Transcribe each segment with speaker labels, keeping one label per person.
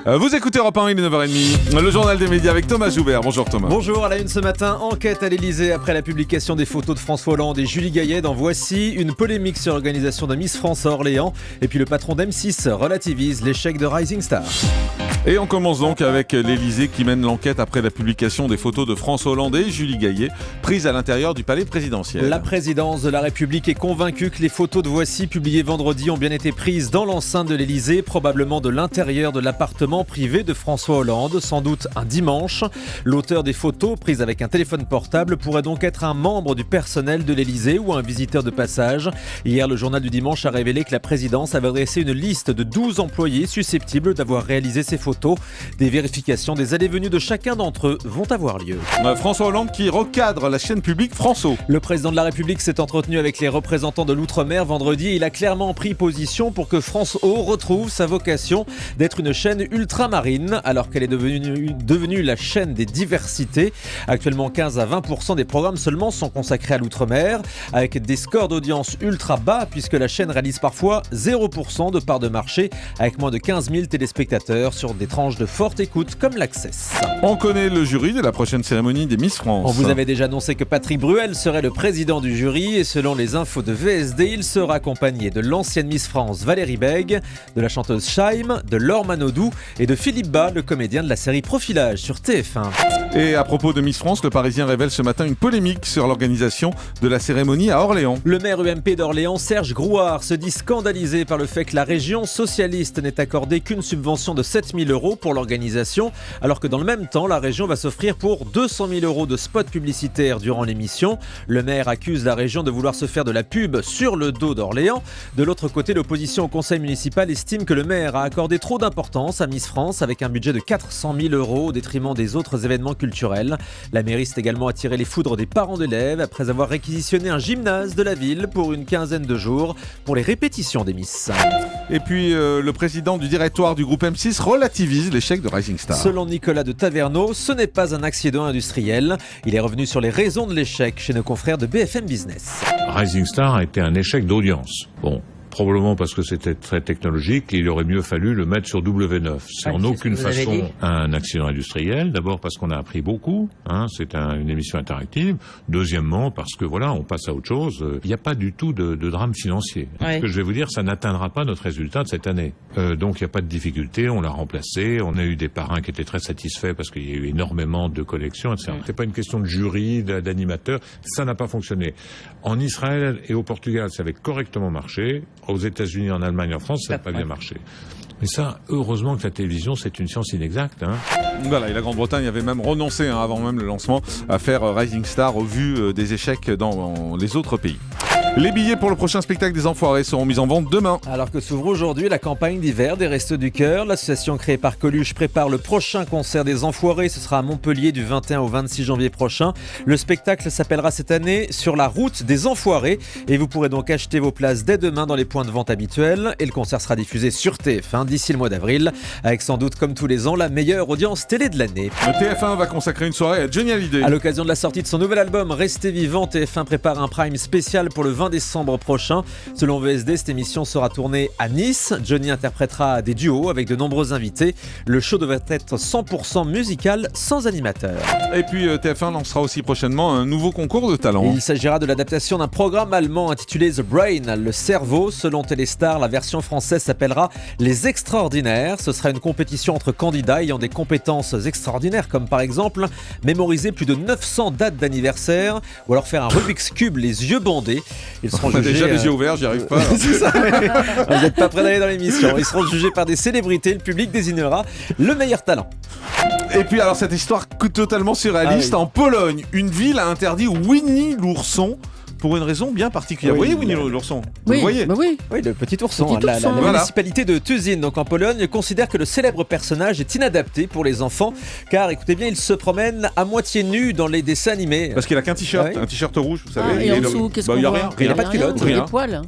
Speaker 1: Vous écoutez Europe 1, il est 9h30. Le journal des médias avec Thomas Joubert. Bonjour Thomas.
Speaker 2: Bonjour, à la une ce matin, enquête à l'Elysée après la publication des photos de François Hollande et Julie Gaillet dans Voici. Une polémique sur l'organisation de Miss France à Orléans. Et puis le patron d'M6 relativise l'échec de Rising Star.
Speaker 1: Et on commence donc avec l'Elysée qui mène l'enquête après la publication des photos de François Hollande et Julie Gaillet prises à l'intérieur du palais présidentiel.
Speaker 2: La présidence de la République est convaincue que les photos de Voici publiées vendredi ont bien été prises dans l'enceinte de l'Elysée, probablement de l'intérieur de l'appartement privé de François Hollande, sans doute un dimanche. L'auteur des photos, prises avec un téléphone portable, pourrait donc être un membre du personnel de l'Elysée ou un visiteur de passage. Hier, le journal du dimanche a révélé que la présidence avait dressé une liste de 12 employés susceptibles d'avoir réalisé ces photos. Des vérifications des allées-venues de chacun d'entre eux vont avoir lieu.
Speaker 1: François Hollande qui recadre la chaîne publique France-O.
Speaker 2: Le président de la République s'est entretenu avec les représentants de l'Outre-mer vendredi. Il a clairement pris position pour que France-O retrouve sa vocation d'être une chaîne ultramarine, alors qu'elle est devenue la chaîne des diversités. Actuellement, 15 à 20% des programmes seulement sont consacrés à l'Outre-mer, avec des scores d'audience ultra bas, puisque la chaîne réalise parfois 0% de part de marché, avec moins de 15 000 téléspectateurs sur des tranches de forte écoute comme l'Access.
Speaker 1: On connaît le jury de la prochaine cérémonie des Miss France.
Speaker 2: On vous avait déjà annoncé que Patrick Bruel serait le président du jury, et selon les infos de VSD, il sera accompagné de l'ancienne Miss France Valérie Bègue, de la chanteuse Shaim, de Laure Manodou et de Philippe Bas, le comédien de la série Profilage sur TF1.
Speaker 1: Et à propos de Miss France, le Parisien révèle ce matin une polémique sur l'organisation de la cérémonie à Orléans.
Speaker 2: Le maire UMP d'Orléans, Serge Grouard, se dit scandalisé par le fait que la région socialiste n'ait accordé qu'une subvention de 7 000 € pour l'organisation, alors que dans le même temps, la région va s'offrir pour 200 000 € de spots publicitaires durant l'émission. Le maire accuse la région de vouloir se faire de la pub sur le dos d'Orléans. De l'autre côté, l'opposition au conseil municipal estime que le maire a accordé trop d'importance à Miss France avec un budget de 400 000 € au détriment des autres événements culturels. La mairie s'est également attiré les foudres des parents d'élèves après avoir réquisitionné un gymnase de la ville pour une quinzaine de jours pour les répétitions des Miss.
Speaker 1: Et puis le président du directoire du groupe M6 relativise l'échec de Rising Star.
Speaker 2: Selon Nicolas de Taverneau, ce n'est pas un accident industriel. Il est revenu sur les raisons de l'échec chez nos confrères de BFM Business.
Speaker 3: Rising Star a été un échec d'audience. Bon. Probablement parce que c'était très technologique et il aurait mieux fallu le mettre sur W9. C'est en aucune façon un accident industriel. D'abord parce qu'on a appris beaucoup, c'est une émission interactive. Deuxièmement parce que voilà, on passe à autre chose. Il n'y a pas du tout de drame financier. Ce que je vais vous dire, ça n'atteindra pas notre résultat de cette année. Donc il n'y a pas de difficulté, on l'a remplacé. On a eu des parrains qui étaient très satisfaits parce qu'il y a eu énormément de collections, etc. C'est pas une question de jury, d'animateur. Ça n'a pas fonctionné. En Israël et au Portugal, ça avait correctement marché. Aux États-Unis, en Allemagne, en France, ça n'a pas bien marché. Mais ça, heureusement que la télévision, c'est une science inexacte.
Speaker 1: Voilà, et la Grande-Bretagne avait même renoncé, avant même le lancement, à faire Rising Star au vu des échecs dans les autres pays. Les billets pour le prochain spectacle des Enfoirés seront mis en vente demain.
Speaker 2: Alors que s'ouvre aujourd'hui la campagne d'hiver des Restos du Cœur, l'association créée par Coluche prépare le prochain concert des Enfoirés. Ce sera à Montpellier du 21 au 26 janvier prochain. Le spectacle s'appellera cette année Sur la route des Enfoirés et vous pourrez donc acheter vos places dès demain dans les points de vente habituels. Et le concert sera diffusé sur TF1 d'ici le mois d'avril, avec sans doute comme tous les ans la meilleure audience télé de l'année.
Speaker 1: Le TF1 va consacrer une soirée à Johnny Hallyday.
Speaker 2: À l'occasion de la sortie de son nouvel album Restez vivant, TF1 prépare un prime spécial pour le 20 décembre prochain. Selon VSD, cette émission sera tournée à Nice. Johnny interprétera des duos avec de nombreux invités. Le show devrait être 100% musical, sans animateur.
Speaker 1: Et puis TF1 lancera aussi prochainement un nouveau concours de talent.
Speaker 2: Il s'agira de l'adaptation d'un programme allemand intitulé The Brain, le cerveau. Selon Téléstar, la version française s'appellera Les Extraordinaires. Ce sera une compétition entre candidats ayant des compétences extraordinaires, comme par exemple mémoriser plus de 900 dates d'anniversaire ou alors faire un Rubik's Cube les yeux bandés. Ils seront jugés,
Speaker 1: déjà les yeux ouverts, j'y arrive pas.
Speaker 2: C'est ça. Vous n'êtes pas prêts d'aller dans l'émission. Ils seront jugés par des célébrités. Le public désignera le meilleur talent.
Speaker 1: Et puis alors cette histoire totalement surréaliste, en Pologne, une ville a interdit Winnie l'ourson pour une raison bien particulière. Vous voyez Winnie l'ourson? Vous le voyez?
Speaker 2: Oui, le petit ourson. La municipalité de Tuzin, donc en Pologne, considère que le célèbre personnage est inadapté pour les enfants, car écoutez bien, il se promène à moitié nu dans les dessins animés.
Speaker 1: Parce qu'il a qu'un t-shirt, un t-shirt rouge, vous savez.
Speaker 4: Et en dessous, qu'est-ce qu'on voit?
Speaker 1: Il n'y a rien.
Speaker 2: Il n'a pas de culotte.
Speaker 4: Des poils.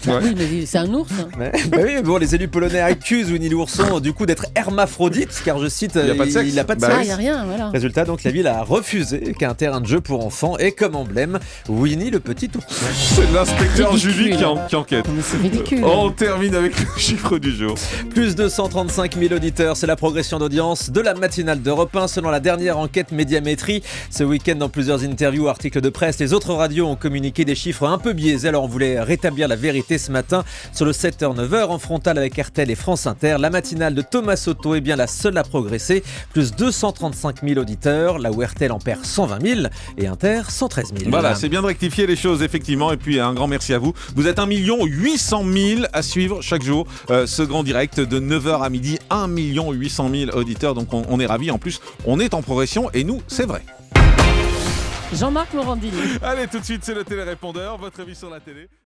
Speaker 1: Ouais.
Speaker 4: Oui, mais c'est un ours.
Speaker 2: Bah oui, mais bon, les élus polonais accusent Winnie l'ourson du coup d'être hermaphrodite, car je cite,
Speaker 1: Il a pas de sexe.
Speaker 2: il n'a pas de
Speaker 1: Bah
Speaker 2: sexe.
Speaker 4: Ah, il n'y a rien, voilà.
Speaker 2: Résultat, donc la ville a refusé qu'un terrain de jeu pour enfants ait comme emblème Winnie le petit ourson.
Speaker 1: C'est l'inspecteur
Speaker 4: Ridicule.
Speaker 1: Julie qui enquête.
Speaker 4: Mais c'est ridicule.
Speaker 1: On termine avec le chiffre du jour.
Speaker 2: Plus de 135 000 auditeurs, c'est la progression d'audience de la matinale d'Europe 1 selon la dernière enquête Médiamétrie. Ce week-end, dans plusieurs interviews, articles de presse, les autres radios ont communiqué des chiffres un peu biaisés. Alors on voulait rétablir la vérité ce matin sur le 7h-9h en frontal avec RTL et France Inter. La matinale de Thomas Soto est bien la seule à progresser. Plus 235 000 auditeurs, là où RTL en perd 120 000 et Inter 113 000.
Speaker 1: Voilà, c'est bien de rectifier les choses, effectivement. Et puis, un grand merci à vous. Vous êtes 1 800 000 à suivre chaque jour ce grand direct de 9h à midi. 1 800 000 auditeurs. Donc, on est ravis. En plus, on est en progression. Et nous, c'est vrai.
Speaker 4: Jean-Marc Morandini.
Speaker 1: Allez, tout de suite, c'est le télérépondeur. Votre avis sur la télé.